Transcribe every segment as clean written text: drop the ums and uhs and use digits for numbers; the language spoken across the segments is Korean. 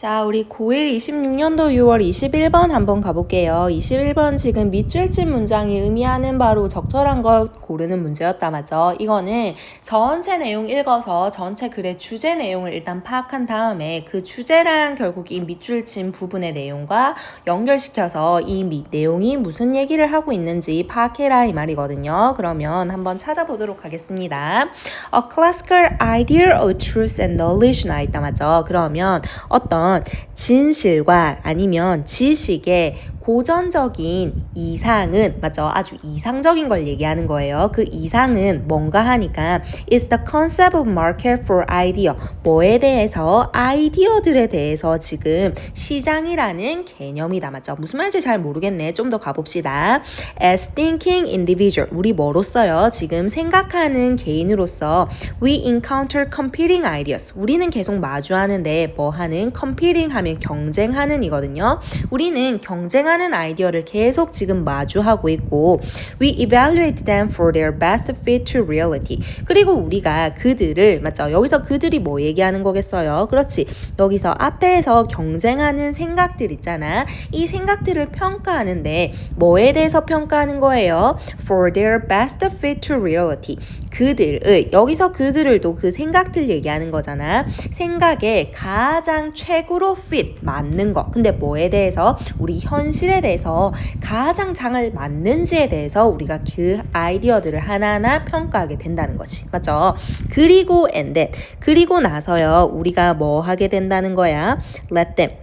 자, 우리 고1 26년도 6월 21번 한번 가볼게요. 21번 지금 밑줄집 문장이 의미하는 바로 적절한 것 고르는 문제였다, 맞죠? 이거는 전체 내용 읽어서 전체 글의 주제 내용을 일단 파악한 다음에 그 주제랑 결국 이 밑줄친 부분의 내용과 연결시켜서 이 내용이 무슨 얘기를 하고 있는지 파악해라 이 말이거든요. 그러면 한번 찾아보도록 하겠습니다. A classical idea of truth and knowledge 나 있다, 맞죠? 그러면 어떤 진실과 아니면 지식의 고전적인 이상은 맞죠? 아주 이상적인 걸 얘기하는 거예요. 그 이상은 뭔가 하니까 It's the concept of market for idea. 뭐에 대해서? 아이디어들에 대해서 지금 시장이라는 개념이다. 맞죠? 무슨 말인지 잘 모르겠네. 좀 더 가봅시다. As thinking individual. 우리 뭐로써요? 지금 생각하는 개인으로서 We encounter competing ideas. 우리는 계속 마주하는데 뭐 하는? competing 하면 경쟁하는 이거든요. 우리는 경쟁하는 아이디어를 계속 지금 마주하고 있고 We evaluate them for their best fit to reality. 그리고 우리가 그들을 맞죠? 여기서 그들이 뭐 얘기하는 거겠어요? 그렇지. 여기서 앞에서 경쟁하는 생각들 있잖아. 이 생각들을 평가하는데 뭐에 대해서 평가하는 거예요? For their best fit to reality. 그들의 여기서 그들을도 그 생각들 얘기하는 거잖아. 생각에 가장 최고로 fit 맞는 거. 근데 뭐에 대해서? 우리 현실에 대해서 가장 잘 맞는지에 대해서 우리가 그 아이디어들을 하나하나 평가하게 된다는 거지. 맞죠? 그리고 and then 그리고 나서요. 우리가 뭐 하게 된다는 거야? Let them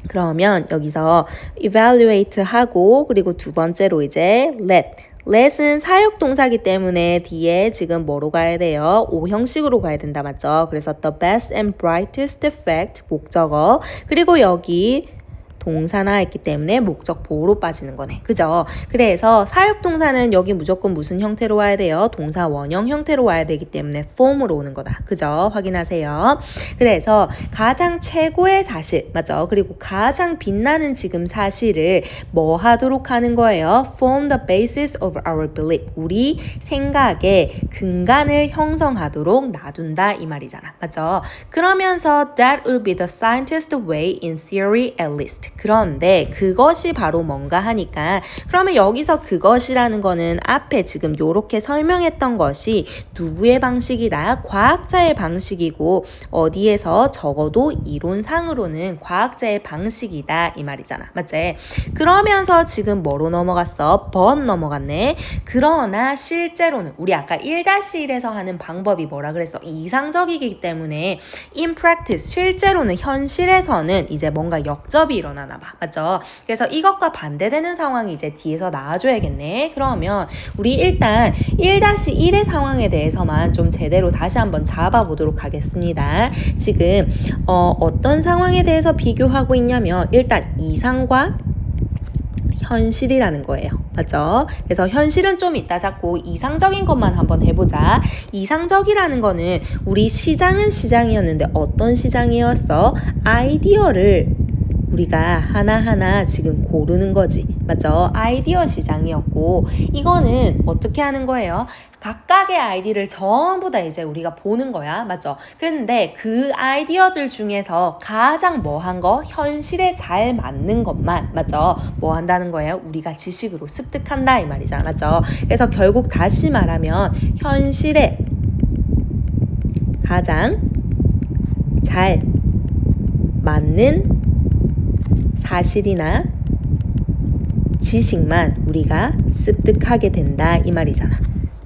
그러면 여기서 evaluate 하고 그리고 두 번째로 이제 let은 사역동사기 때문에 뒤에 지금 뭐로 가야 돼요? O 형식으로 가야 된다, 맞죠? 그래서 the best and brightest fact 목적어 그리고 여기 동사나 했기 때문에 목적 보호로 빠지는 거네. 그죠? 그래서 사역동사는 여기 무조건 무슨 형태로 와야 돼요? 동사 원형 형태로 와야 되기 때문에 form으로 오는 거다. 그죠? 확인하세요. 그래서 가장 최고의 사실, 맞죠? 그리고 가장 빛나는 지금 사실을 뭐 하도록 하는 거예요? Form the basis of our belief. 우리 생각의 근간을 형성하도록 놔둔다 이 말이잖아. 맞죠? 그러면서 that will be the scientist way in theory at least. 그런데 그것이 바로 뭔가 하니까 그러면 여기서 그것이라는 거는 앞에 지금 요렇게 설명했던 것이 누구의 방식이다? 과학자의 방식이고 어디에서 적어도 이론상으로는 과학자의 방식이다 이 말이잖아. 맞지? 그러면서 지금 뭐로 넘어갔어? but 넘어갔네. 그러나 실제로는 우리 아까 1-1에서 하는 방법이 뭐라 그랬어? 이상적이기 때문에 in practice 실제로는 현실에서는 이제 뭔가 역접이 일어나나 봐. 맞죠? 그래서 이것과 반대되는 상황이 이제 뒤에서 나와줘야겠네. 그러면 우리 일단 1-1의 상황에 대해서만 좀 제대로 다시 한번 잡아보도록 하겠습니다. 지금 어떤 상황에 대해서 비교하고 있냐면 일단 이상과 현실이라는 거예요. 맞죠? 그래서 현실은 좀 이따 잡고 이상적인 것만 한번 해보자. 이상적이라는 거는 우리 시장은 시장이었는데 어떤 시장이었어? 아이디어를 우리가 하나하나 지금 고르는 거지. 맞죠? 아이디어 시장이었고 이거는 어떻게 하는 거예요? 각각의 아이디를 전부 다 이제 우리가 보는 거야. 맞죠? 그런데 그 아이디어들 중에서 가장 뭐한 거? 현실에 잘 맞는 것만 맞죠? 뭐 한다는 거예요? 우리가 지식으로 습득한다 이 말이잖아. 맞죠? 그래서 결국 다시 말하면 현실에 가장 잘 맞는 사실이나 지식만 우리가 습득하게 된다 이 말이잖아.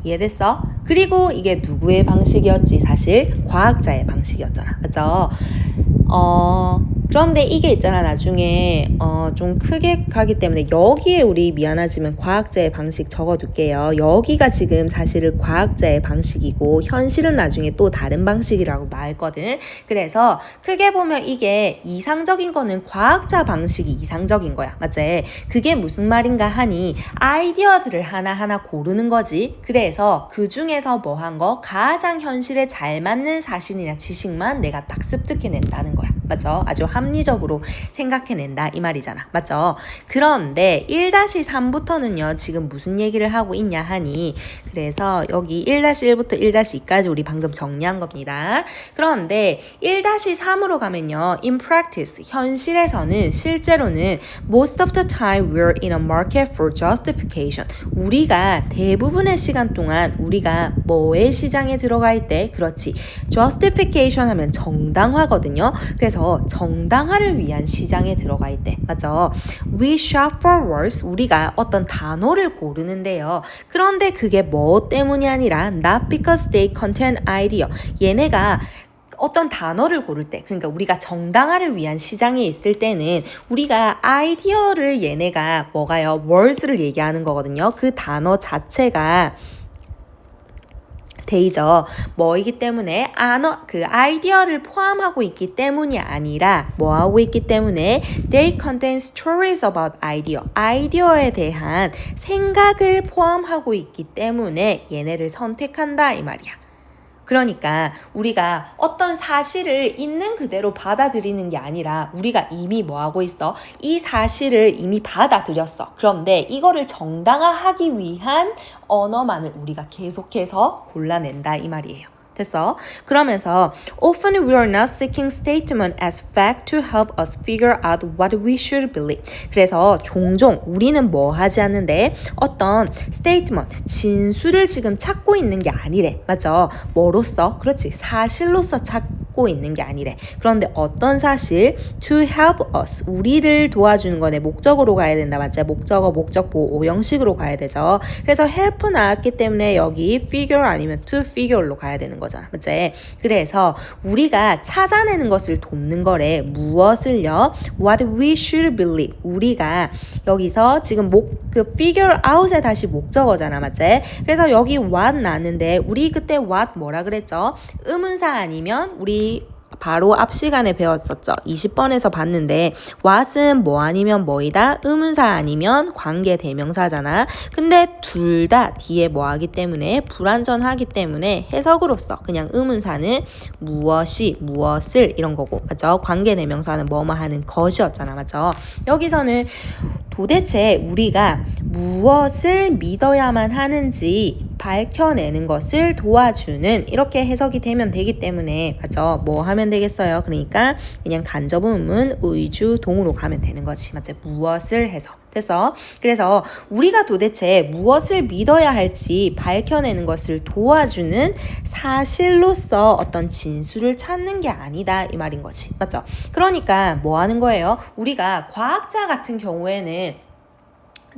이해됐어? 그리고 이게 누구의 방식이었지? 사실 과학자의 방식이었잖아. 맞죠? 그런데 이게 있잖아 나중에 좀 크게 가기 때문에 여기에 우리 미안하지만 과학자의 방식 적어둘게요. 여기가 지금 사실은 과학자의 방식이고 현실은 나중에 또 다른 방식이라고 나왔거든. 그래서 크게 보면 이게 이상적인 거는 과학자 방식이 이상적인 거야. 맞지? 그게 무슨 말인가 하니 아이디어들을 하나하나 고르는 거지. 그래서 그 중에서 뭐 한 거? 가장 현실에 잘 맞는 사실이나 지식만 내가 딱 습득해낸다는 거야. 맞죠? 아주 합리적으로 생각해낸다 이 말이잖아. 맞죠? 그런데 1-3부터는요. 지금 무슨 얘기를 하고 있냐 하니 그래서 여기 1-1부터 1-2까지 우리 방금 정리한 겁니다. 그런데 1-3으로 가면요. In practice, 현실에서는 실제로는 most of the time we're in a market for justification. 우리가 대부분의 시간 동안 우리가 뭐의 시장에 들어가 있대? 그렇지. justification 하면 정당화거든요. 그래서 정당화를 위한 시장에 들어가 있대. 맞죠? We shop for words. 우리가 어떤 단어를 고르는데요. 그런데 그게 뭐 때문이 아니라 not because they contain idea. 얘네가 어떤 단어를 고를 때, 그러니까 우리가 정당화를 위한 시장에 있을 때는 우리가 아이디어를 얘네가 뭐가요? words를 얘기하는 거거든요. 그 단어 자체가 데이죠. 뭐이기 때문에 그 아이디어를 포함하고 있기 때문이 아니라 뭐하고 있기 때문에 they contain stories about idea. 아이디어에 대한 생각을 포함하고 있기 때문에 얘네를 선택한다 이 말이야. 그러니까 우리가 어떤 사실을 있는 그대로 받아들이는 게 아니라 우리가 이미 뭐 하고 있어? 이 사실을 이미 받아들였어. 그런데 이거를 정당화하기 위한 언어만을 우리가 계속해서 골라낸다 이 말이에요. 됐어? 그러면서 often we are not seeking statement as fact to help us figure out what we should believe. 그래서 종종 우리는 뭐 하지 않는데 어떤 statement, 진술을 지금 찾고 있는 게 아니래. 맞죠? 뭐로써? 그렇지. 사실로서 찾고 있는 게 아니래. 그런데 어떤 사실? to help us. 우리를 도와주는 거네. 목적으로 가야 된다. 맞죠? 목적어, 목적보, 오형식으로 가야 되죠. 그래서 help 나왔기 때문에 여기 figure 아니면 to figure로 가야 되는 거잖아. 맞지? 그래서 우리가 찾아내는 것을 돕는 거래. 무엇을요? What we should believe. 우리가 여기서 지금 그 figure out에 다시 목적어잖아. 맞지? 그래서 여기 what 나왔는데 우리 그때 what 뭐라 그랬죠? 의문사 아니면 우리 바로 앞 시간에 배웠었죠. 20번에서 봤는데 what은 뭐 아니면 뭐이다? 의문사 아니면 관계 대명사잖아. 근데 둘 다 뒤에 뭐 하기 때문에 불완전하기 때문에 해석으로서 그냥 의문사는 무엇이 무엇을 이런 거고 맞죠? 관계 대명사는 뭐뭐 하는 것이었잖아. 맞죠? 여기서는 도대체 우리가 무엇을 믿어야만 하는지 밝혀내는 것을 도와주는 이렇게 해석이 되면 되기 때문에 맞죠? 뭐 하면 되겠어요? 그러니까 그냥 간접 의문 의주 동으로 가면 되는 거지. 맞죠? 무엇을 해서. 됐어? 그래서 우리가 도대체 무엇을 믿어야 할지 밝혀내는 것을 도와주는 사실로서 어떤 진술을 찾는 게 아니다 이 말인 거지. 맞죠? 그러니까 뭐 하는 거예요? 우리가 과학자 같은 경우에는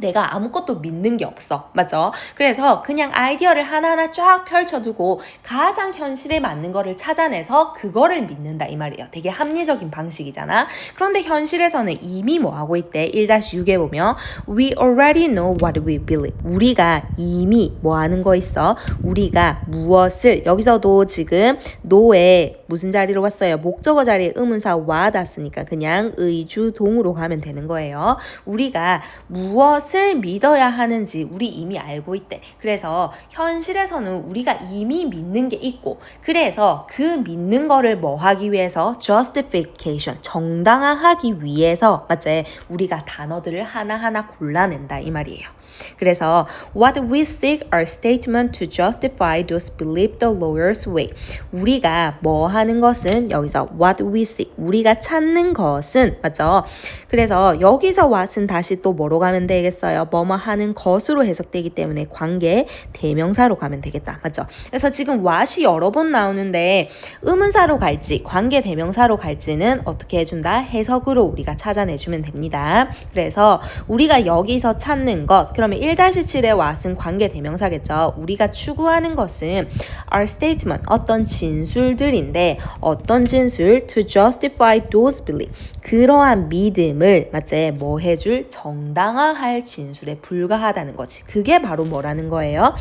내가 아무것도 믿는 게 없어. 맞죠? 그래서 그냥 아이디어를 하나하나 쫙 펼쳐두고 가장 현실에 맞는 거를 찾아내서 그거를 믿는다 이 말이에요. 되게 합리적인 방식이잖아. 그런데 현실에서는 이미 뭐 하고 있대? 1-6에 보면 We already know what we believe. 우리가 이미 뭐 하는 거 있어? 우리가 무엇을 여기서도 지금 know에 무슨 자리로 왔어요? 목적어 자리에 의문사 와닿았으니까 그냥 의주동으로 가면 되는 거예요. 우리가 무엇을 믿어야 하는지 우리 이미 알고 있대. 그래서 현실에서는 우리가 이미 믿는 게 있고 그래서 그 믿는 거를 뭐 하기 위해서 justification, 정당화하기 위해서 맞지? 우리가 단어들을 하나하나 골라낸다 이 말이에요. 그래서 what we seek are statements to justify those believe the lawyer's way. 우리가 뭐 하는 것은 여기서 what we seek. 우리가 찾는 것은 맞죠? 그래서 여기서 what은 다시 또 뭐로 가면 되겠어요? 뭐뭐 하는 것으로 해석되기 때문에 관계 대명사로 가면 되겠다. 맞죠? 그래서 지금 what이 여러 번 나오는데 의문사로 갈지 관계 대명사로 갈지는 어떻게 해준다? 해석으로 우리가 찾아내주면 됩니다. 그래서 우리가 여기서 찾는 것 그러면 1-7의 what은 관계 대명사겠죠. 우리가 추구하는 것은 our statement, 어떤 진술들인데 어떤 진술? To justify those belief. 그러한 믿음을 맞지? 뭐 해줄? 정당화할 진술에 불과하다는 거지. 그게 바로 뭐라는 거예요?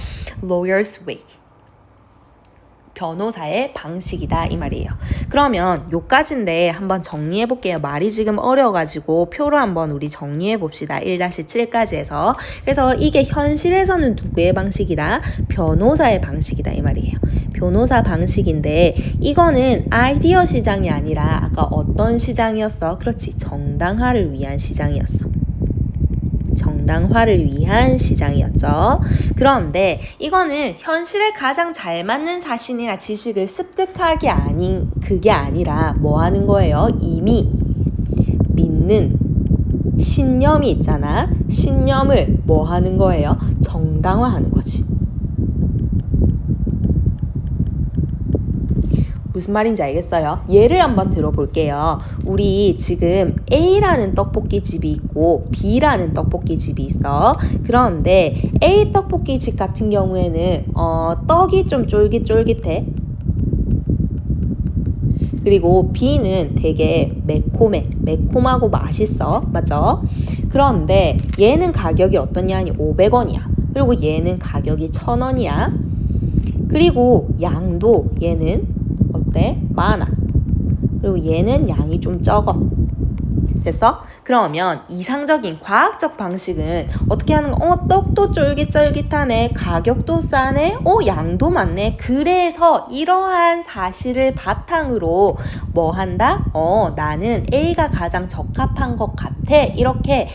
Lawyer's way. 변호사의 방식이다 이 말이에요. 그러면 요까지인데 한번 정리해 볼게요. 말이 지금 어려워가지고 표로 한번 우리 정리해 봅시다. 1-7까지 해서. 그래서 이게 현실에서는 누구의 방식이다? 변호사의 방식이다 이 말이에요. 변호사 방식인데 이거는 아이디어 시장이 아니라 아까 어떤 시장이었어? 그렇지, 정당화를 위한 시장이었어. 정당화를 위한 시장이었죠. 그런데 이거는 현실에 가장 잘 맞는 사실이나 지식을 습득하기 아닌 그게 아니라 뭐 하는 거예요? 이미 믿는 신념이 있잖아. 신념을 뭐 하는 거예요? 정당화하는 거지. 무슨 말인지 알겠어요? 예를 한번 들어볼게요. 우리 지금 A라는 떡볶이집이 있고 B라는 떡볶이집이 있어. 그런데 A 떡볶이집 같은 경우에는 떡이 좀 쫄깃쫄깃해. 그리고 B는 되게 매콤하고 맛있어. 맞죠? 그런데 얘는 가격이 어떠냐 하니 500원이야. 그리고 얘는 가격이 1000원이야. 그리고 양도 얘는 어때? 많아. 그리고 얘는 양이 좀 적어. 됐어? 그러면 이상적인 과학적 방식은 어떻게 하는 거? 떡도 쫄깃쫄깃하네. 가격도 싸네. 양도 많네. 그래서 이러한 사실을 바탕으로 뭐 한다? 나는 A가 가장 적합한 것 같아. 이렇게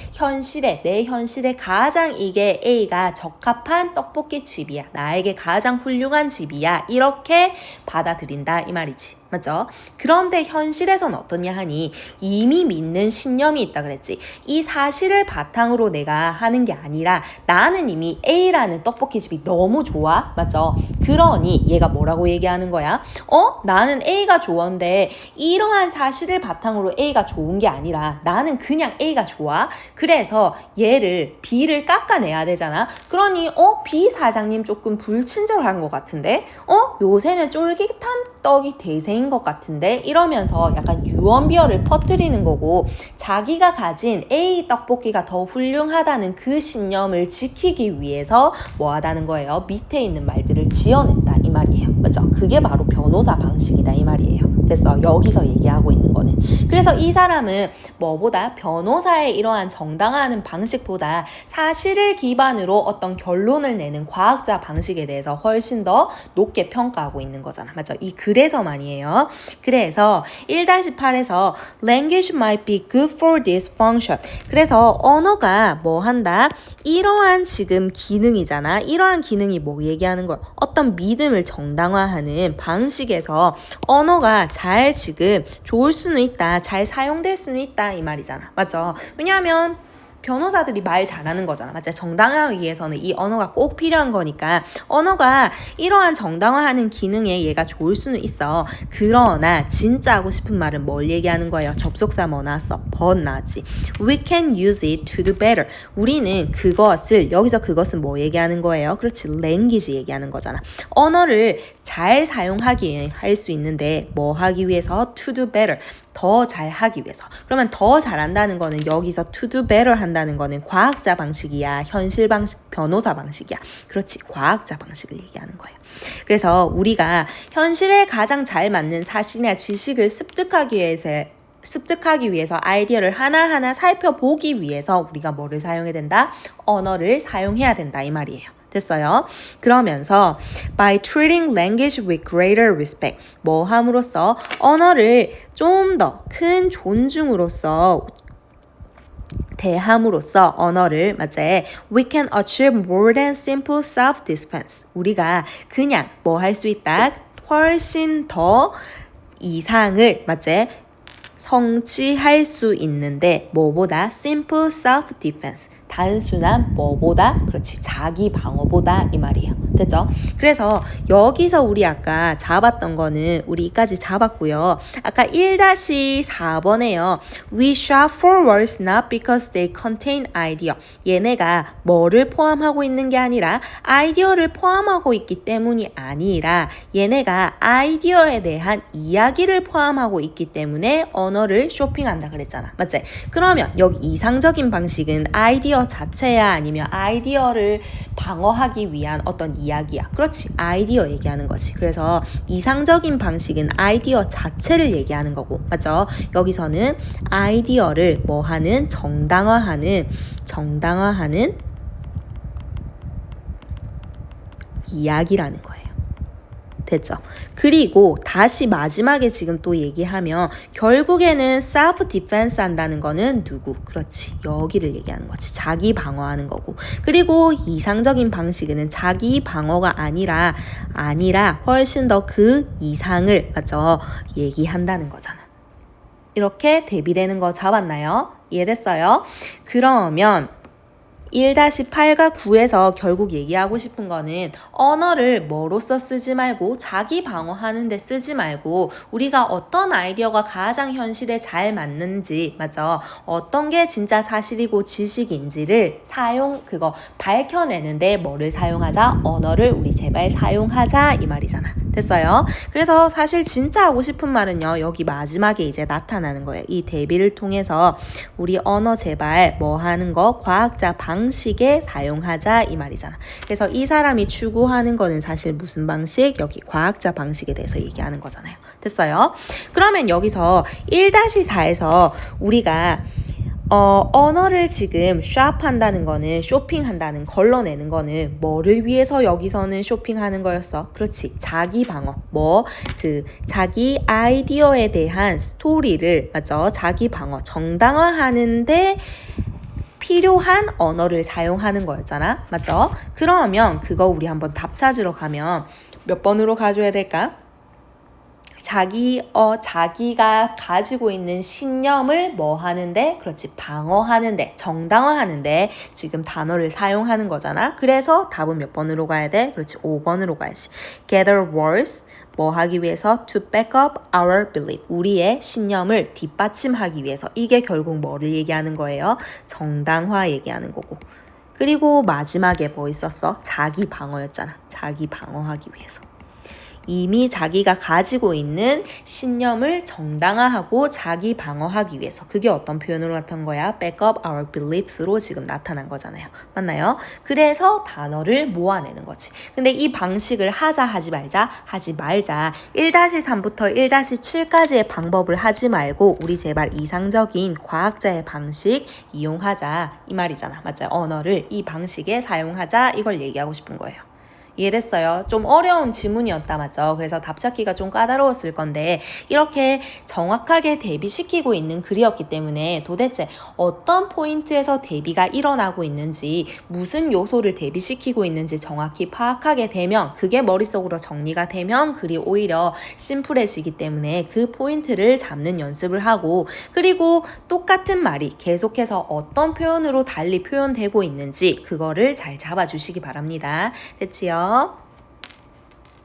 내 현실에 가장 이게 A가 적합한 떡볶이 집이야. 나에게 가장 훌륭한 집이야. 이렇게 받아들인다 이 말이지. 맞죠? 그런데 현실에서는 어떠냐 하니 이미 믿는 신념이 있다 그랬지. 이 사실을 바탕으로 내가 하는 게 아니라 나는 이미 A라는 떡볶이집이 너무 좋아. 맞죠? 그러니 얘가 뭐라고 얘기하는 거야? 나는 A가 좋은데 이러한 사실을 바탕으로 A가 좋은 게 아니라 나는 그냥 A가 좋아. 그래서 얘를 B를 깎아내야 되잖아. 그러니 B 사장님 조금 불친절한 것 같은데? 요새는 쫄깃한 떡이 대세인 것 같은데? 이러면서 약간 유언비어를 퍼뜨리는 거고 자기가 가진 A 떡볶이가 더 훌륭하다는 그 신념을 지키기 위해서 뭐 하다는 거예요? 밑에 있는 말들을 지어낸다 이 말이에요. 맞죠? 그게 바로 변호사 방식이다 이 말이에요. 됐어? 여기서 얘기하고 있는 거는. 그래서 이 사람은 뭐보다 변호사의 이러한 정당화하는 방식보다 사실을 기반으로 어떤 결론을 내는 과학자 방식에 대해서 훨씬 더 높게 평가하고 있는 거잖아. 맞죠? 이 그래서만이에요. 그래서 1-8에서 language might be good for this function. 그래서 언어가 뭐 한다? 이러한 지금 기능이잖아. 이러한 기능이 뭐 얘기하는 거야? 어떤 믿음을 정당화하는 방식에서 언어가 잘 지금 좋을 수는 있다. 잘 사용될 수는 있다. 이 말이잖아. 맞죠? 왜냐하면 변호사들이 말 잘하는 거잖아. 맞죠? 정당화하기 위해서는 이 언어가 꼭 필요한 거니까 언어가 이러한 정당화하는 기능에 얘가 좋을 수는 있어. 그러나 진짜 하고 싶은 말은 뭘 얘기하는 거예요? 접속사 뭐 나왔어? but 나왔지. We can use it to do better. 우리는 여기서 그것은 뭐 얘기하는 거예요? 그렇지. language 얘기하는 거잖아. 언어를 잘 사용하기 할 수 있는데 뭐 하기 위해서? to do better. 더 잘하기 위해서. 그러면 더 잘한다는 거는 여기서 to do better 한다는 거는 과학자 방식이야. 현실 방식, 변호사 방식이야. 그렇지. 과학자 방식을 얘기하는 거예요. 그래서 우리가 현실에 가장 잘 맞는 사실이나 지식을 습득하기 위해서 아이디어를 하나하나 살펴보기 위해서 우리가 뭐를 사용해야 된다? 언어를 사용해야 된다 이 말이에요. 됐어요? 그러면서 by treating language with greater respect 뭐 함으로써 언어를 좀 더 큰 존중으로써 대함으로써 언어를 맞지? We can achieve more than simple self-defense. 우리가 그냥 뭐 할 수 있다? 훨씬 더 이상을 맞지? 성취할 수 있는데 뭐보다 simple self-defense 단순한 뭐보다 그렇지 자기 방어보다 이 말이에요. 됐죠? 그래서 여기서 우리 아까 잡았던 거는 우리까지 잡았고요. 아까 1-4번에요. We shop for words not because they contain idea. 얘네가 뭐를 포함하고 있는 게 아니라 아이디어를 포함하고 있기 때문이 아니라 얘네가 아이디어에 대한 이야기를 포함하고 있기 때문에 언어를 쇼핑한다 그랬잖아. 맞지? 그러면 여기 이상적인 방식은 아이디어 자체야 아니면 아이디어를 방어하기 위한 어떤 이야기야. 그렇지. 아이디어 얘기하는 거지. 그래서 이상적인 방식은 아이디어 자체를 얘기하는 거고. 맞죠? 여기서는 아이디어를 뭐 하는? 정당화하는 이야기라는 거예요. 됐죠? 그리고 다시 마지막에 지금 또 얘기하면 결국에는 self defense 한다는 거는 누구? 그렇지. 여기를 얘기하는 거지. 자기 방어하는 거고. 그리고 이상적인 방식은 자기 방어가 아니라 훨씬 더 그 이상을 맞죠? 얘기한다는 거잖아. 이렇게 대비되는 거 잡았나요? 이해됐어요? 그러면 1-8과 9에서 결국 얘기하고 싶은 거는 언어를 뭐로써 쓰지 말고 자기 방어하는 데 쓰지 말고 우리가 어떤 아이디어가 가장 현실에 잘 맞는지 맞죠? 어떤 게 진짜 사실이고 지식인지를 밝혀내는데 뭐를 사용하자? 언어를 우리 제발 사용하자 이 말이잖아. 됐어요? 그래서 사실 진짜 하고 싶은 말은요. 여기 마지막에 이제 나타나는 거예요. 이 대비를 통해서 우리 언어 제발 뭐 하는 거? 과학자 방식에 사용하자 이 말이잖아. 그래서 이 사람이 추구하는 거는 사실 무슨 방식? 여기 과학자 방식에 대해서 얘기하는 거잖아요. 됐어요? 그러면 여기서 1-4에서 우리가 언어를 지금 샵한다는 거는 쇼핑한다는 걸러내는 거는 뭐를 위해서 여기서는 쇼핑하는 거였어? 그렇지. 자기 방어. 자기 아이디어에 대한 스토리를 맞죠? 자기 방어 정당화하는데 필요한 언어를 사용하는 거였잖아. 맞죠? 그러면 그거 우리 한번 답 찾으러 가면 몇 번으로 가져야 될까? 자기가 가지고 있는 신념을 뭐 하는데? 그렇지. 방어하는데, 정당화하는데 지금 단어를 사용하는 거잖아. 그래서 답은 몇 번으로 가야 돼? 그렇지. 5번으로 가야지. Gather words 뭐 하기 위해서? To back up our belief. 우리의 신념을 뒷받침하기 위해서. 이게 결국 뭐를 얘기하는 거예요? 정당화 얘기하는 거고. 그리고 마지막에 뭐 있었어? 자기 방어였잖아. 자기 방어하기 위해서. 이미 자기가 가지고 있는 신념을 정당화하고 자기 방어하기 위해서. 그게 어떤 표현으로 나타난 거야? Back up our beliefs로 지금 나타난 거잖아요. 맞나요? 그래서 단어를 모아내는 거지. 근데 이 방식을 하지 말자. 1-3부터 1-7까지의 방법을 하지 말고 우리 제발 이상적인 과학자의 방식 이용하자. 이 말이잖아. 맞죠? 언어를 이 방식에 사용하자. 이걸 얘기하고 싶은 거예요. 이해됐어요? 좀 어려운 지문이었다 맞죠? 그래서 답 찾기가 좀 까다로웠을 건데 이렇게 정확하게 대비시키고 있는 글이었기 때문에 도대체 어떤 포인트에서 대비가 일어나고 있는지 무슨 요소를 대비시키고 있는지 정확히 파악하게 되면 그게 머릿속으로 정리가 되면 글이 오히려 심플해지기 때문에 그 포인트를 잡는 연습을 하고 그리고 똑같은 말이 계속해서 어떤 표현으로 달리 표현되고 있는지 그거를 잘 잡아주시기 바랍니다. 됐지요?